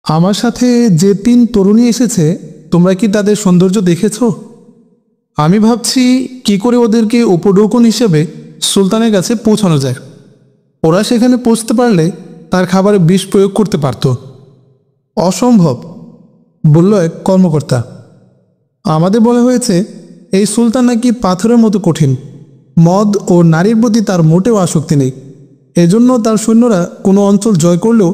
আমার সাথে যে 3 তরুণী এসেছে, তোমরা কি তাদের সৌন্দর্য দেখেছো? আমি ভাবছি কি করে ওদেরকে উপঢৌকন হিসেবে সুলতানের কাছে পৌঁছানো যায়। ওরা সেখানে পৌঁছতে পারলে তার খাবারে বিষ প্রয়োগ করতে পারত। অসম্ভব, বলল এক কর্মকর্তা। আমাদের বলা হয়েছে এই সুলতান নাকি পাথরের মতো কঠিন। মদ ও নারীর প্রতি তার মোটেও আসক্তি নেই। এজন্য তার সৈন্যরা কোনো অঞ্চল জয় করলেও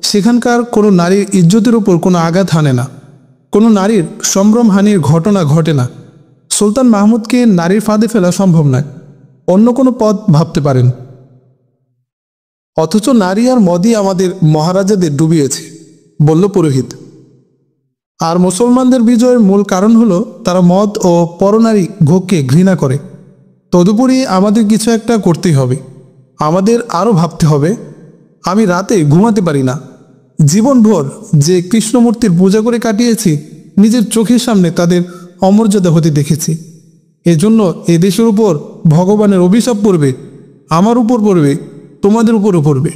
সেখানকার কোনো নারীর ইজ্জতের উপর কোনো আঘাত হানে না, কোনো নারীর সম্ভ্রমহানির ঘটনা ঘটে না। সুলতান মাহমুদকে নারীর ফাঁদে ফেলা সম্ভব নয়। অন্য কোনো পথ ভাবতে পারেন। অথচ নারী আর মদই আমাদের মহারাজাদের ডুবিয়েছে, বলল পুরোহিত। আর মুসলমানদের বিজয়ের মূল কারণ হলো তারা মদ ও পরনারী ভোগকে ঘৃণা করে। তদুপরি আমাদের কিছু একটা করতেই হবে। আমাদের আরও ভাবতে হবে। আমি রাতে ঘুমাতে পারি না। জীবনভর যে কৃষ্ণমূর্তির পূজা করে কাটিয়েছি, নিজের চোখের সামনে তাদের অমর্যাদা হতে দেখেছি। এজন্য এ দেশের উপর ভগবানের অভিশাপ পড়বে, আমার উপর পড়বে, তোমাদের উপরও পড়বে।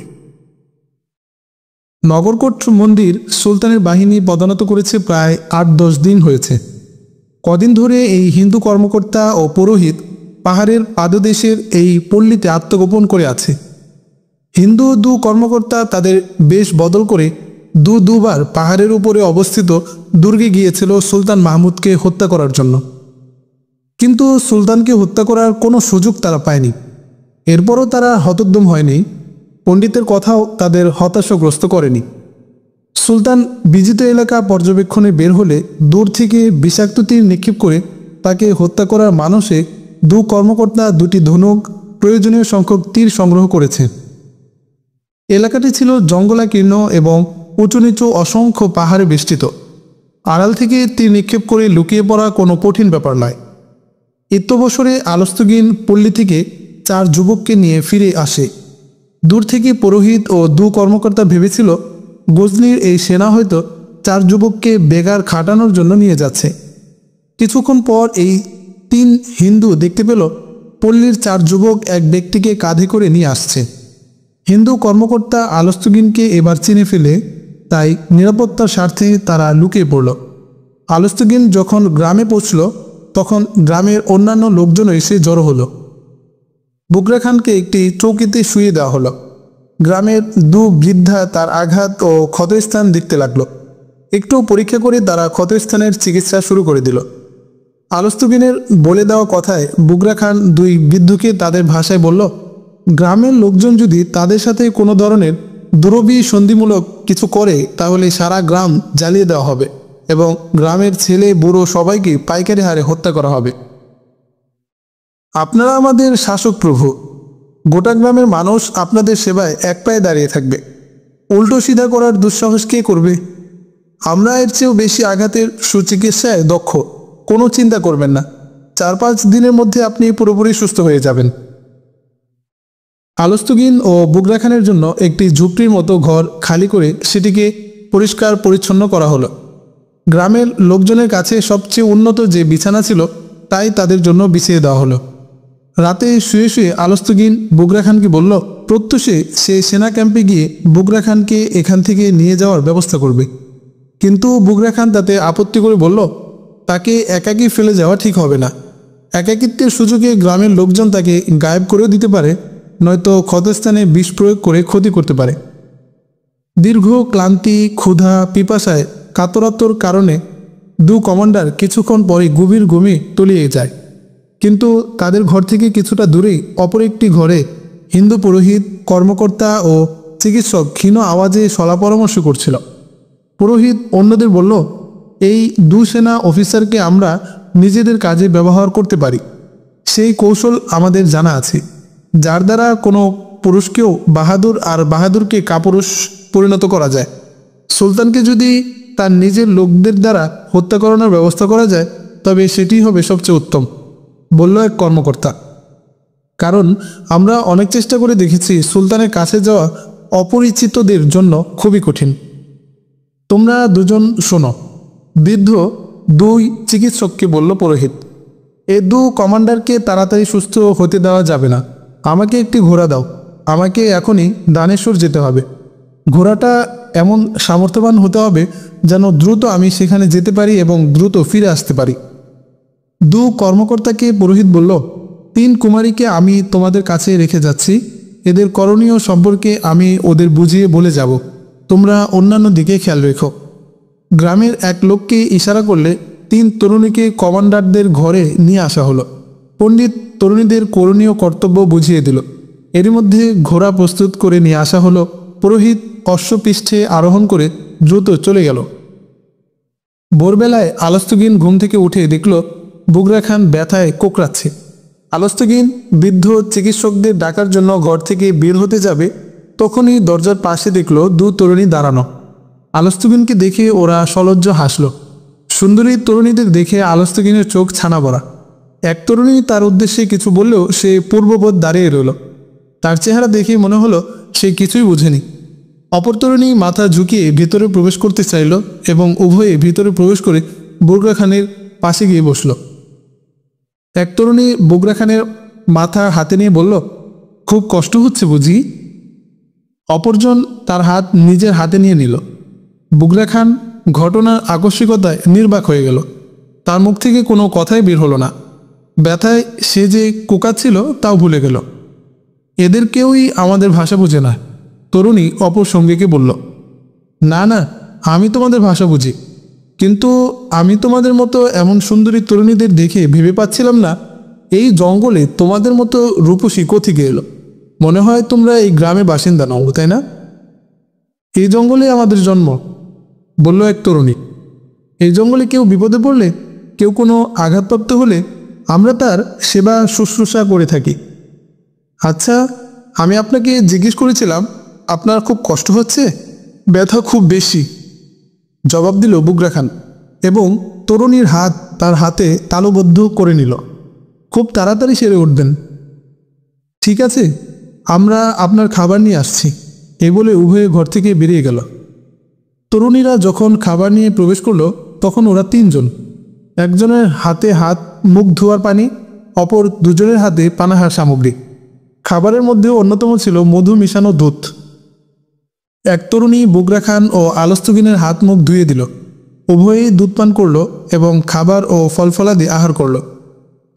নগরকোট মন্দির সুলতানের বাহিনী পদানত করেছে প্রায় 8-10 দিন হয়েছে। কদিন ধরে এই হিন্দু কর্মকর্তা ও পুরোহিত পাহাড়ের পাদদেশের এই পল্লীতে আত্মগোপন করে আছে। হিন্দু কর্মকর্তা তাদের বেশ বদল করে দুবার পাহাড়ের উপরে অবস্থিত দুর্গে গিয়েছিল সুলতান মাহমুদকে হত্যা করার জন্য। কিন্তু সুলতানকে হত্যা করার কোনো সুযোগ তারা পায়নি। এরপরও তারা হতোদ্যম হয়নি। পণ্ডিতের কথাও তাদের হতাশাগ্রস্ত করেনি। সুলতান বিজিত এলাকা পর্যবেক্ষণে বের হলে দূর থেকে বিষাক্ত তীর নিক্ষেপ করে তাকে হত্যা করার মানসে কর্মকর্তা 2টি ধনুক, প্রয়োজনীয় সংখ্যক তীর সংগ্রহ করেছে। এলাকাটি ছিল জঙ্গলাকীর্ণ এবং উঁচু নিচু অসংখ্য পাহাড়ে বেষ্টিত। আড়াল থেকে তীর নিক্ষেপ করে লুকিয়ে পড়া কোনো কঠিন ব্যাপার নয়। ইত্যবসরে আলস্তগিন পল্লী থেকে 4 যুবককে নিয়ে ফিরে আসে। দূর থেকে পুরোহিত ও কর্মকর্তা ভেবেছিল গজনির এই সেনা হয়তো 4 যুবককে বেগার খাটানোর জন্য নিয়ে যাচ্ছে। কিছুক্ষণ পর এই 3 হিন্দু দেখতে পেল পল্লীর 4 যুবক এক ব্যক্তিকে কাঁধে করে নিয়ে আসছে। হিন্দু কর্মকর্তা আলস্তগিনকে এবার চিনে ফেলে, তাই নিরাপত্তার স্বার্থে তারা লুকিয়ে পড়ল। আলস্তগিন যখন গ্রামে পৌঁছল, তখন গ্রামের অন্যান্য লোকজন এসে জড়ো হলো। বুগরা খানকে একটি চৌকিতে শুয়ে দেওয়া হলো। গ্রামের 2 বৃদ্ধা তার আঘাত ও ক্ষতস্থান দেখতে লাগলো। একটু পরীক্ষা করে তারা ক্ষতস্থানের চিকিৎসা শুরু করে দিল। আলস্তগিনের বলে দেওয়া কথায় বুগরা খান 2 বৃদ্ধকে তাদের ভাষায় বলল, গ্রামের লোকজন যদি তাদের সাথে কোনো ধরনের দুরভিসন্ধিমূলক কিছু করে তাহলে সারা গ্রাম জ্বালিয়ে দেওয়া হবে এবং গ্রামের ছেলে বুড়ো সবাইকে পাইকারি হারে হত্যা করা হবে। আপনারা আমাদের শাসক প্রভু। গোটা গ্রামের মানুষ আপনাদের সেবায় এক পায়ে দাঁড়িয়ে থাকবে। উল্টো সিধা করার দুঃসাহস কে করবে? আমরা এর চেয়েও বেশি আঘাতের সুচিকিৎসায় দক্ষ। কোনো চিন্তা করবেন না। 4-5 দিনের মধ্যে আপনি পুরোপুরি সুস্থ হয়ে যাবেন। আলস্তগিন ও বুগরা খানের জন্য একটি ঝুপড়ির মতো ঘর খালি করে সেটিকে পরিষ্কার পরিচ্ছন্ন করা হলো। গ্রামের লোকজনের কাছে সবচেয়ে উন্নত যে বিছানা ছিল তাই তাদের জন্য বিছিয়ে দেওয়া হলো। রাতে শুয়ে শুয়ে আলস্তগিন বুগরা খানকে বলল, প্রত্যুষে সে সেনা ক্যাম্পে গিয়ে বুগরা খানকে এখান থেকে নিয়ে যাওয়ার ব্যবস্থা করবে। কিন্তু বুগরা খান তাতে আপত্তি করে বলল, তাকে একাকী ফেলে যাওয়া ঠিক হবে না। একাকিত্বের সুযোগে গ্রামের লোকজন তাকে গায়েব করেও দিতে পারে, নয়তো ক্ষতস্থানে বিষ প্রয়োগ করে ক্ষতি করতে পারে। দীর্ঘ ক্লান্তি, ক্ষুধা, পিপাসায় কাতরাত্মর কারণে 2 কমান্ডার কিছুক্ষণ পরে গভীর ঘুমে তলিয়ে যায়। কিন্তু তাদের ঘর থেকে কিছুটা দূরেই অপর একটি ঘরে হিন্দু পুরোহিত, কর্মকর্তা ও চিকিৎসক ক্ষীণ আওয়াজে সলা পরামর্শ করছিল। পুরোহিত অন্যদের বলল, এই 2 সেনা অফিসারকে আমরা নিজেদের কাজে ব্যবহার করতে পারি। সেই কৌশল আমাদের জানা আছে, যার দ্বারা কোনো পুরুষকেও বাহাদুর আর বাহাদুরকে কাপুরুষ পরিণত করা যায়। সুলতানকে যদি তার নিজের লোকদের দ্বারা হত্যা করানোর ব্যবস্থা করা যায় তবে সেটি হবে সবচেয়ে উত্তম, বলল এক কর্মকর্তা। কারণ আমরা অনেক চেষ্টা করে দেখেছি সুলতানের কাছে যাওয়া অপরিচিতদের জন্য খুবই কঠিন। তোমরা 2জন শোনো, বৃদ্ধ 2 চিকিৎসককে বলল পুরোহিত। এ 2 কমান্ডারকে তাড়াতাড়ি সুস্থ হতে দেওয়া যাবে না। আমাকে একটি ঘোড়া দাও। আমাকে এখনই দানেশ্বর যেতে হবে। ঘোড়াটা এমন সামর্থ্যবান হতে হবে যেন দ্রুত আমি সেখানে যেতে পারি এবং দ্রুত ফিরে আসতে পারি। দু কর্মকর্তাকে পুরোহিত বলল, 3 কুমারীকে আমি তোমাদের কাছে রেখে যাচ্ছি। এদের করণীয় সম্পর্কে আমি ওদের বুঝিয়ে বলে যাব। তোমরা অন্যান্য দিকে খেয়াল রেখো। গ্রামের এক লোককে ইশারা করলে 3 তরুণীকে কমান্ডারদের ঘরে নিয়ে আসা হলো। পণ্ডিত তরুণীদের করণীয় কর্তব্য বুঝিয়ে দিল। এরই মধ্যে ঘোড়া প্রস্তুত করে নিয়ে আসা হলো। পুরোহিত অশ্বপৃষ্ঠে আরোহণ করে দ্রুত চলে গেল। ভোরবেলায় আলস্তগীন ঘুম থেকে উঠে দেখল বুগরা খান ব্যথায় কোকড়াচ্ছে। আলস্তগীন বৃদ্ধ চিকিৎসকদের ডাকার জন্য ঘর থেকে বের হতে যাবে, তখনই দরজার পাশে দেখল 2 তরুণী দাঁড়ানো। আলস্তগীনকে দেখে ওরা সলজ্জ হাসল। সুন্দরী তরুণীদের দেখে আলস্তগীনের চোখ ছানা ভরা। এক তরুণী তার উদ্দেশ্যে কিছু বললেও সে পূর্ববৎ দাঁড়িয়ে রইল। তার চেহারা দেখে মনে হলো সে কিছুই বুঝেনি। অপর তরুণী মাথা ঝুঁকিয়ে ভিতরে প্রবেশ করতে চাইল এবং উভয়ে ভিতরে প্রবেশ করে বুগরা খানের পাশে গিয়ে বসল। এক তরুণী বুগরা খানের মাথা হাতে নিয়ে বলল, খুব কষ্ট হচ্ছে বুঝি? অপরজন তার হাত নিজের হাতে নিয়ে নিল। বুগরা খান ঘটনার আকস্মিকতায় নির্বাক হয়ে গেল। তার মুখ থেকে কোনো কথাই বের হলো না। ব্যথায় সে যে কোকাচ্ছিল তাও ভুলে গেল। এদের কেউই আমাদের ভাষা বোঝে না, তরুণী অপর সঙ্গীকে বলল। না না, আমি তোমাদের ভাষা বুঝি, কিন্তু আমি তোমাদের মতো এমন সুন্দরী তরুণীদের দেখে ভেবে পাচ্ছিলাম না এই জঙ্গলে তোমাদের মতো রূপসী কোথেকে এলো। মনে হয় তোমরা এই গ্রামের বাসিন্দা নও, তাই না? এই জঙ্গলে আমাদের জন্ম, বলল এক তরুণী। এই জঙ্গলে কেউ বিপদে পড়লে, কেউ কোনো আঘাতপ্রাপ্ত হলে আমরা তার সেবা শুশ্রূষা করে থাকি। আচ্ছা, আমি আপনাকে জিজ্ঞেস করেছিলাম আপনার খুব কষ্ট হচ্ছে? ব্যথা খুব বেশি, জবাব দিল বুগরা খান এবং তরুণীর হাত তার হাতে তালুবদ্ধ করে নিল। খুব তাড়াতাড়ি সেরে উঠবেন, ঠিক আছে? আমরা আপনার খাবার নিয়ে আসছি, এ বলে উভয়ে ঘর থেকে বেরিয়ে গেল। তরুণীরা যখন খাবার নিয়ে প্রবেশ করলো তখন ওরা 3 জন। একজনের হাতে হাত মুখ ধোয়ার পানি, অপর 2 জনের হাতে পানাহার সামগ্রী। খাবারের মধ্যে অন্যতম ছিল মধু মিশানো দুধ। এক তরুণী বুগরা খান ও আলস্তগীনের হাত মুখ ধুয়ে দিল। উভয়েই দুধ পান করল এবং খাবার ও ফলফলাদি আহার করল।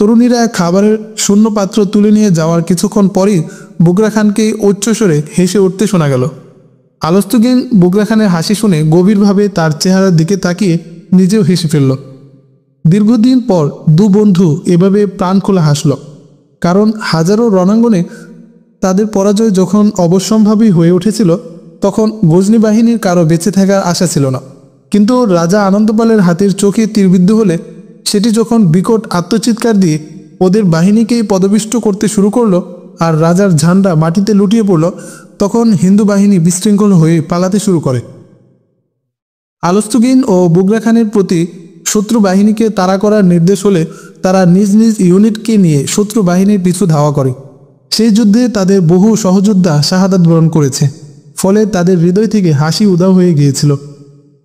তরুণীরা খাবারের শূন্য পাত্র তুলে নিয়ে যাওয়ার কিছুক্ষণ পরই বুগরা খানকে উচ্চস্বরে হেসে উঠতে শোনা গেল। আলস্তগীন বুগরা খানের হাসি শুনে গভীরভাবে তার চেহারার দিকে তাকিয়ে নিজেও হেসে ফেলল। দীর্ঘদিন পর 2 বন্ধু এভাবে প্রাণ খোলা হাসল, কারণ হাজারো রণাঙ্গনে তাদের পরাজয় যখন অবশ্যম্ভাবী হয়ে উঠেছিল তখন গজনী বাহিনীর কারো বেঁচে থাকার আশা ছিল না। কিন্তু রাজা আনন্দপালের হাতের চোখে তীরবিদ্ধ হলে সেটি যখন বিকট আত্মচিৎকার দিয়ে ওদের বাহিনীকেই পদপিষ্ট করতে শুরু করলো আর রাজার ঝান্ডা মাটিতে লুটিয়ে পড়ল, তখন হিন্দু বাহিনী বিশৃঙ্খল হয়ে পালাতে শুরু করে। আলস্তগীন ও বুগরা খানের প্রতি শত্রু বাহিনীকে তাড়া করার নির্দেশ হলে তারা নিজ নিজ ইউনিটকে নিয়ে শত্রু বাহিনীর পিছু ধাওয়া করে। সেই যুদ্ধে তাদের বহু সহযোদ্ধা শাহাদাত বরণ করেছে, ফলে তাদের হৃদয় থেকে হাসি উধাও হয়ে গিয়েছিল।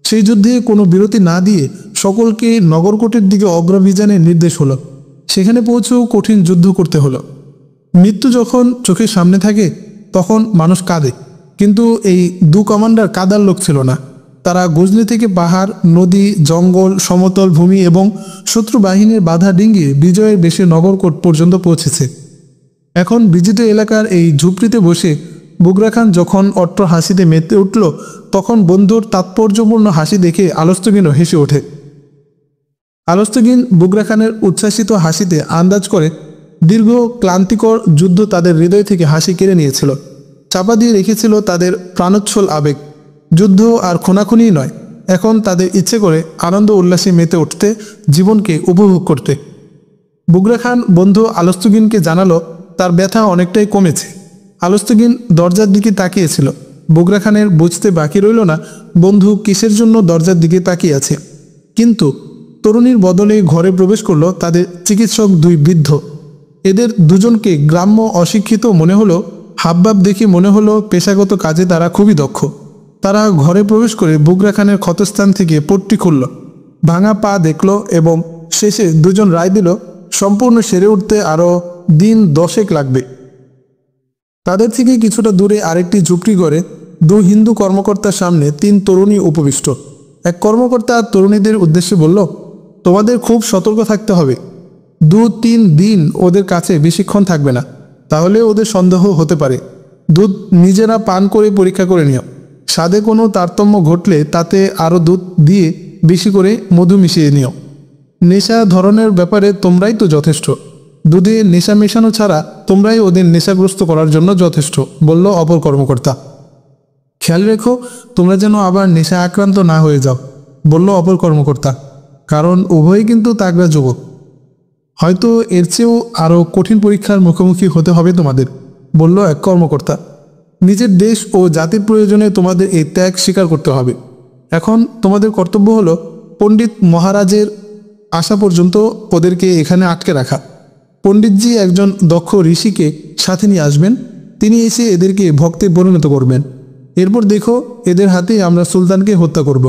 সেই যুদ্ধে কোনো বিরতি না দিয়ে সকলকে নগরকোটের দিকে অগ্রাভিযানের নির্দেশ হলো। সেখানে পৌঁছেও কঠিন যুদ্ধ করতে হলো। মৃত্যু যখন চোখের সামনে থাকে তখন মানুষ কাঁদে, কিন্তু এই 2 কমান্ডার কাদার লোক ছিল না। তারা গজনী থেকে পাহাড়, নদী, জঙ্গল, সমতল ভূমি এবং শত্রু বাহিনীর বাধা ডিঙ্গিয়ে বিজয়ের বেশে নগরকোট পর্যন্ত পৌঁছেছে। এখন বিজিত এলাকার এই ঝুপড়িতে বসে বুগরা খান যখন অট্ট হাসিতে মেতে উঠল, তখন বন্ধুর তাৎপর্যপূর্ণ হাসি দেখে আলস্তগীনও হেসে ওঠে। আলস্তগীন বুগরা খানের উচ্ছ্বাসিত হাসিতে আন্দাজ করে দীর্ঘ ক্লান্তিকর যুদ্ধ তাদের হৃদয় থেকে হাসি কেড়ে নিয়েছিল, চাপা দিয়ে রেখেছিল তাদের প্রাণোচ্ছল আবেগ। যুদ্ধ আর খুনাখুনি নয়, এখন তাদের ইচ্ছে করে আনন্দ উল্লাসে মেতে উঠতে, জীবনকে উপভোগ করতে। বুগরা খান বন্ধু আলস্তগীনকে জানালো তার ব্যথা অনেকটাই কমেছে। আলস্তগীন দরজার দিকে তাকিয়েছিল। বুগরা খানের বুঝতে বাকি রইল না বন্ধু কিসের জন্য দরজার দিকে তাকিয়ে আছে। কিন্তু তরুণীর বদলে ঘরে প্রবেশ করলো তাদের চিকিৎসক 2 বৃদ্ধ। এদের 2 জনকে গ্রাম্য অশিক্ষিত মনে হলো, হাবভাব দেখে মনে হলো পেশাগত কাজে তারা খুবই দক্ষ। তারা ঘরে প্রবেশ করে বুগরা খানের ক্ষতস্থান থেকে পট্টি খুলল, ভাঙা পা দেখল এবং শেষে 2 জন রায় দিল সম্পূর্ণ সেরে উঠতে আরও দিন 10 লাগবে। তাদের থেকে কিছুটা দূরে আরেকটি ঝুপড়ি ঘরে দু হিন্দু কর্মকর্তার সামনে 3 তরুণী উপবিষ্ট। এক কর্মকর্তা তরুণীদের উদ্দেশ্যে বলল, তোমাদের খুব সতর্ক থাকতে হবে। 2-3 দিন ওদের কাছে বেশিক্ষণ থাকবে না, তাহলে ওদের সন্দেহ হতে পারে। দুধ নিজেরা পান করে পরীক্ষা করে নিও। স্বাদে কোনো তারতম্য ঘটলে তাতে আরও দুধ দিয়ে বেশি করে মধু মিশিয়ে নিও। নেশা ধরনের ব্যাপারে তোমরাই তো যথেষ্ট। দুধে নেশা মেশানো ছাড়া তোমরাই ওদের নেশাগ্রস্ত করার জন্য যথেষ্ট, বলল অপর কর্মকর্তা। খেয়াল রেখো তোমরা যেন আবার নেশা আক্রান্ত না হয়ে যাও, বলল অপর কর্মকর্তা, কারণ উভয়ই কিন্তু তাগড়া যুবক। হয়তো এর চেয়েও আরও কঠিন পরীক্ষার মুখোমুখি হতে হবে তোমাদের, বলল এক কর্মকর্তা। নিজের দেশ ও জাতির প্রয়োজনে তোমাদের এই ত্যাগ স্বীকার করতে হবে। এখন তোমাদের কর্তব্য হলো পণ্ডিত মহারাজের আসা পর্যন্ত ওদেরকে এখানে আটকে রাখা। পণ্ডিতজি একজন দক্ষ ঋষিকে সাথে নিয়ে আসবেন, তিনি এসে এদেরকে ভক্তে পরিণত করবেন। এরপর দেখো এদের হাতে আমরা সুলতানকে হত্যা করব।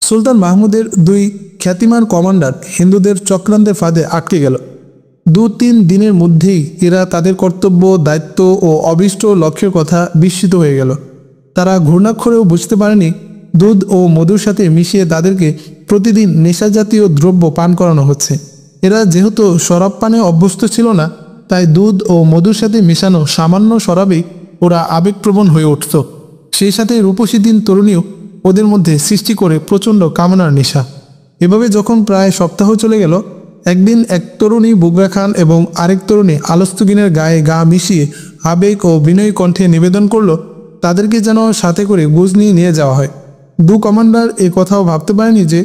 সুলতান মাহমুদের 2 খ্যাতিমান কমান্ডার হিন্দুদের চক্রান্তের ফাঁদে আটকে গেল। 2-3 দিনের মধ্যেই এরা তাদের কর্তব্য, দায়িত্ব ও অভীষ্ট লক্ষ্যের কথা বিস্মিত হয়ে গেল। তারা ঘূর্ণাক্ষরেও বুঝতে পারেনি দুধ ও মধুর সাথে মিশিয়ে তাদেরকে প্রতিদিন নেশাজাতীয় দ্রব্য পান করানো হচ্ছে। এরা যেহেতু শরাব পানে অভ্যস্ত ছিল না, তাই দুধ ও মধুর সাথে মেশানো সামান্য শরাবেই ওরা আবেগপ্রবণ হয়ে উঠত। সেই সাথে রূপসী দিন তরুণীও ওদের মধ্যে সৃষ্টি করে প্রচণ্ড কামনার নেশা। এভাবে যখন প্রায় সপ্তাহ চলে গেল, একদিন এক তরুণী বুগরা খান এবং আরেক তরুণী আলস্তগিনের গায়ে গা মিশিয়ে আবেগ ও বিনয়ী কণ্ঠে নিবেদন করল তাদেরকে যেন সাথে করে গজনি নিয়ে যাওয়া হয়। 2 কমান্ডার এ কথাও ভাবতে পারেনি যে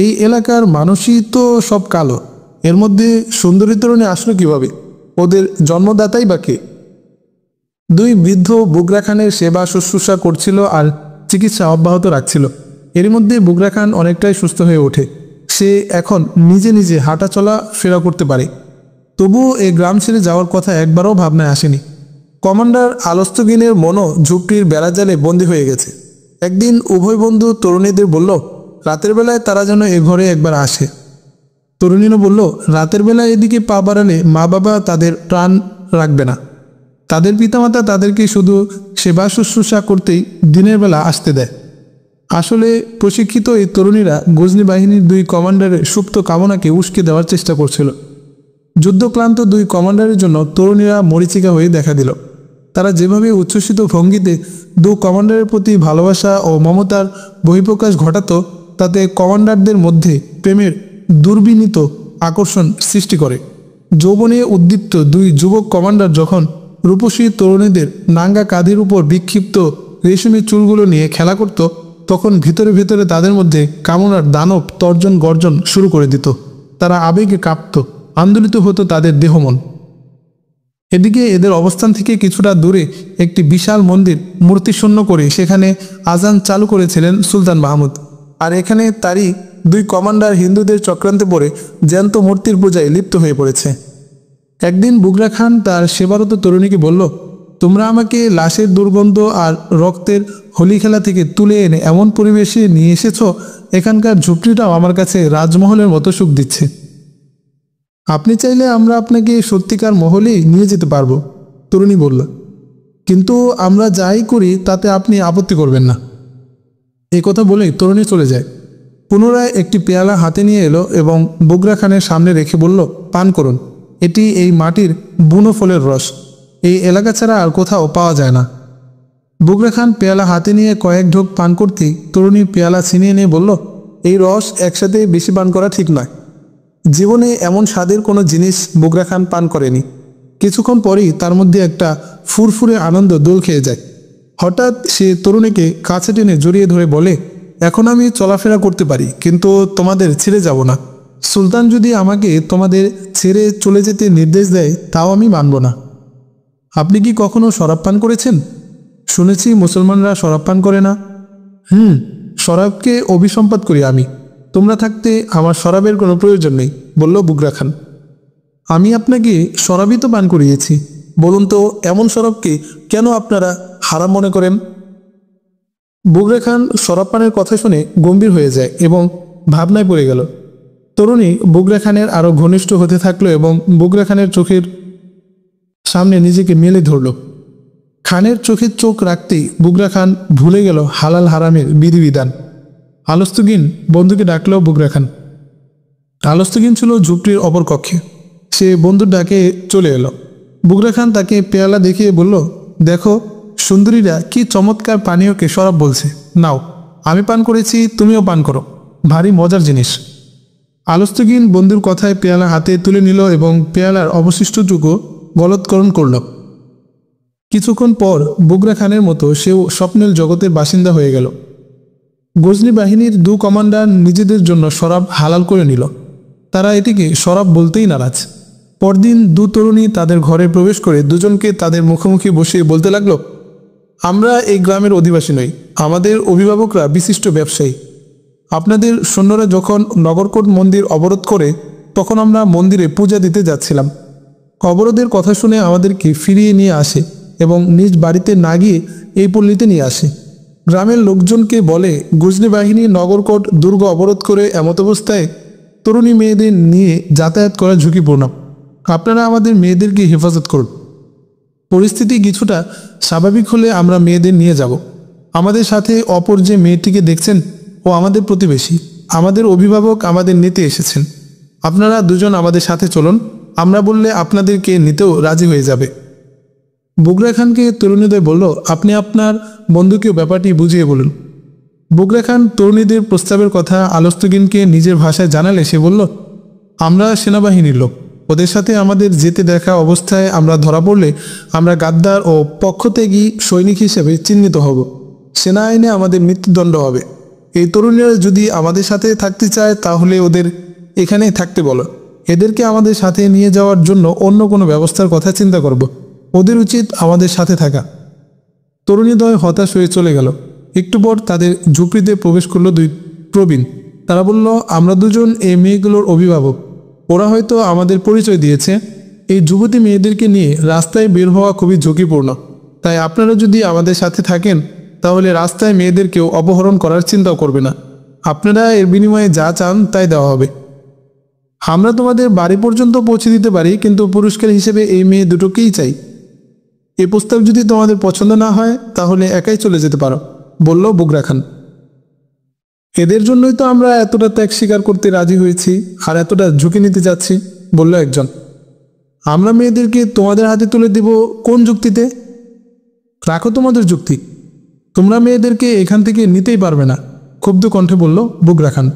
এই এলাকার মানুষই তো সব কালো, এর মধ্যে সুন্দরী তরুণী আসলো কিভাবে? ওদের জন্মদাতাই বা কে? 2 বৃদ্ধ বুগরা খানের সেবা শুশ্রূষা করছিল আর চিকিৎসা অব্যাহত রাখছিল। এর মধ্যে বুগরা খান অনেকটাই সুস্থ হয়ে ওঠে। সে এখন নিজে নিজে হাঁটা চলা ফেরা করতে পারে। তবুও এই গ্রাম ছেড়ে যাওয়ার কথা একবারও ভাবনায় আসেনি। কমান্ডার আলস্তগিনের মনও ঝুপড়ির বেড়াজালে বন্দী হয়ে গেছে। একদিন উভয় বন্ধু তরুণীদের বলল, রাতের বেলায় তারা যেন এ ঘরে একবার আসে। তরুণীরা বলল, রাতের বেলায় এদিকে পা বাড়ালে মা বাবা তাদের প্রাণ রাখবে না। তাদের পিতামাতা তাদেরকে শুধু সেবা শুশ্রূষা করতেই দিনের বেলা আসতে দেয়। আসলে প্রশিক্ষিত এই তরুণীরা গজনি বাহিনীর 2 কমান্ডারের সুপ্ত কামনাকে উস্কে দেওয়ার চেষ্টা করছিল। যুদ্ধক্লান্ত 2 কমান্ডারের জন্য তরুণীরা মরীচিকা হয়ে দেখা দিল। তারা যেভাবে উচ্ছ্বসিত ভঙ্গিতে 2 কমান্ডারের প্রতি ভালোবাসা ও মমতার বহিঃপ্রকাশ ঘটাত, তাতে কমান্ডারদের মধ্যে প্রেমের দুর্বিনীত আকর্ষণ সৃষ্টি করে। যৌবনে উদ্দীপ্ত 2 যুবক কমান্ডার যখন রূপসী তরুণীদের নাঙ্গা কাঁধের উপর বিক্ষিপ্ত রেশমি চুলগুলো নিয়ে খেলা করত, তখন ভিতরে ভিতরে তাদের মধ্যে কামনার দানব তর্জন গর্জন শুরু করে দিত। তারা আবেগে কাঁপত, আন্দোলিত হতো তাদের দেহমন। এদিকে এদের অবস্থান থেকে কিছুটা দূরে একটি বিশাল মন্দির মূর্তিশূন্য করে সেখানে আজান চালু করেছিলেন সুলতান মাহমুদ। আর এখানে তারই 2 কমান্ডার হিন্দুদের চক্রান্তে পড়ে জ্যান্ত মূর্তির পূজায় লিপ্ত হয়ে পড়েছে। একদিন বুগরা খান তার সেবারত তরুণীকে বলল, তোমরা আমাকে লাশের দুর্গন্ধ আর রক্তের হোলি খেলা থেকে তুলে এনে এমন পরিবেশে নিয়ে এসেছ, এখানকার ঝুপড়িটাও আমার কাছে রাজমহলের মতো সুখ দিচ্ছে। আপনি চাইলে আমরা আপনাকে সত্যিকার মহলেই নিয়ে যেতে পারবো, তরুণী বলল, কিন্তু আমরা যাই করি তাতে আপনি আপত্তি করবেন না। এই কথা বলেই তরুণী চলে যায়। পুনরায় একটি পেয়ালা হাতে নিয়ে এলো এবং বুগরা খানের সামনে রেখে বলল, পান করুন, এটি এই মাটির বুনো ফলের রস, এই এলাকা ছাড়া আর কোথাও পাওয়া যায় না। বুগরা খান পেয়ালা হাতে নিয়ে কয়েক ঢোক পান করতেই তরুণীর পেয়ালা ছিনিয়ে নিয়ে বলল, এই রস একসাথে বেশি পান করা ঠিক নয়। জীবনে এমন স্বাদের কোনো জিনিস বুগরা খান পান করেনি। কিছুক্ষণ পরেই তার মধ্যে একটা ফুরফুরে আনন্দ দোল খেয়ে যায়। হঠাৎ সে তরুণীকে কাছে টেনে জড়িয়ে ধরে বলে, এখন আমি চলাফেরা করতে পারি, কিন্তু তোমাদের ছেড়ে যাব না। সুলতান যদি আমাকে তোমাদের ছেড়ে চলে যেতে নির্দেশ দেয় তাও আমি মানব না। আপনি কি কখনো শরাব পান করেছেন? শুনেছি মুসলমানরা শরাব পান করে না। শরাবকে অভিসম্পাত করি আমি। তোমরা থাকতে আমার শরাবের কোনো প্রয়োজন নেই, বলল বুগরা খান। আমি আপনাকে শরাবই তো পান করিয়েছি। বলুন তো এমন শরাবকে কেন আপনারা হারাম মনে করেন? বুগরা খান শরাব পানের কথা শুনে গম্ভীর হয়ে যায় এবং ভাবনায় পড়ে গেল। তরুণী বুগরা খানের আরও ঘনিষ্ঠ হতে থাকলো এবং বুগরা খানের চোখের সামনে নিজেকে মেলে ধরল। খানের চোখে চোখ রাখতেই বুগরা খান ভুলে গেল হালাল হারামের বিধিবিধান। আলস্তগিন বন্ধুকে ডাকলো বুগরা খান। আলস্তগিন ছিল ঝুপড়ির অপর কক্ষে। সে বন্ধুর ডাকে চলে এলো। বুগরা খান তাকে পেয়ালা দেখিয়ে বলল, দেখো সুন্দরীরা কি চমৎকার পানীয়কে শরাব বলছে, নাও আমি পান করেছি, তুমিও পান করো, ভারী মজার জিনিস। আলস্তগিন বন্ধুর কথায় পেয়ালা হাতে তুলে নিল এবং পেয়ালার অবশিষ্টটুকু গলৎকরণ করল। কিছুক্ষণ পর বুগরা খানের মতো সেও স্বপ্নের জগতের বাসিন্দা হয়ে গেল। গজনি বাহিনীর 2 কমান্ডার নিজেদের জন্য শরাব হালাল করে নিল। তারা এটিকে শরাব বলতেই নারাজ। পরদিন 2 তরুণী তাদের ঘরে প্রবেশ করে দুজনকে তাদের মুখোমুখি বসিয়ে বলতে লাগলো, আমরা এই গ্রামের অধিবাসী নই, আমাদের অভিভাবকরা বিশিষ্ট ব্যবসায়ী। আপনাদের সৈন্যরা যখন নগরকোট মন্দির অবরোধ করে তখন আমরা মন্দিরে পূজা দিতে যাচ্ছিলাম। অবরোধের কথা শুনে আমাদেরকে ফিরিয়ে নিয়ে আসে এবং নিজ বাড়িতে না গিয়ে এই পল্লীতে নিয়ে আসে। গ্রামের লোকজনকে বলে গজনি বাহিনী নগরকোট দুর্গ অবরোধ করে এমত অবস্থায় তরুণী মেয়েদের নিয়ে যাতায়াত করা ঝুঁকিপূর্ণ। আপনারা আমাদের মেয়েদেরকে হেফাজত করুন। পরিস্থিতি কিছুটা স্বাভাবিক হলে আমরা মেয়েদের নিয়ে যাব। আমাদের সাথে অপর যে মেয়েটিকে দেখছেন ও আমাদের প্রতিবেশী, আমাদের অভিভাবক আমাদের নিতে এসেছেন। আপনারা দুজন আমাদের সাথে চলুন, আমরা বললে আপনাদেরকে নিতেও রাজি হয়ে যাবে। বুগরা খানকে তরুণীদ্বয় বলল, আপনি আপনার বন্ধুকেও ব্যাপারটি বুঝিয়ে বলুন। বুগরা খান তরুণীদের প্রস্তাবের কথা আলস্তগিনকে নিজের ভাষায় জানালে সে বলল, আমরা সেনাবাহিনীর লোক, ওদের সাথে আমাদের যেতে দেখা অবস্থায় আমরা ধরা পড়লে আমরা গাদ্দার ও পক্ষত্যাগী সৈনিক হিসেবে চিহ্নিত হব। সেনা আইনে আমাদের মৃত্যুদণ্ড হবে। এই তরুণীরা যদি আমাদের সাথে থাকতে চায় তাহলে ওদের এখানেই থাকতে বলো। এদেরকে আমাদের সাথে নিয়ে যাওয়ার জন্য অন্য কোনো ব্যবস্থার কথা চিন্তা করব। ওদের উচিত আমাদের সাথে থাকা। তরুণীদ্বয় হতাশ হয়ে চলে গেল। একটু পর তাদের ঝুপড়িতে প্রবেশ করলো 2 প্রবীণ। তারা বলল, আমরা দুজন এই মেয়েগুলোর অভিভাবক। ওরা হয়তো আমাদের পরিচয় দিয়েছে। এই যুবতী মেয়েদেরকে নিয়ে রাস্তায় বের হওয়া খুবই ঝুঁকিপূর্ণ, তাই আপনারা যদি আমাদের সাথে থাকেন তাহলে রাস্তায় মেয়েদেরকেও অপহরণ করার চিন্তাও করবে না। আপনারা এর বিনিময়ে যা চান তাই দেওয়া হবে। আমরা তোমাদের বাড়ি পর্যন্ত পৌঁছে দিতে পারি, কিন্তু পুরস্কার হিসেবে এই মেয়ে দুটোকেই চাই। এই প্রস্তাব যদি তোমাদের পছন্দ না হয় তাহলে একাই চলে যেতে পারো, বলল বুগরা খান। এদের জন্যই তো আমরা এতটা ত্যাগ স্বীকার করতে রাজি হয়েছি আর এতটা ঝুঁকি নিতে যাচ্ছি, বলল একজন। আমরা মেয়েদেরকে তোমাদের হাতে তুলে দেব কোন যুক্তিতে? রাখো তোমাদের যুক্তি, তোমরা মেয়েদেরকে এখান থেকে নিতেই পারবে না, ক্ষুব্ধ কণ্ঠে বলল বুগরা খান।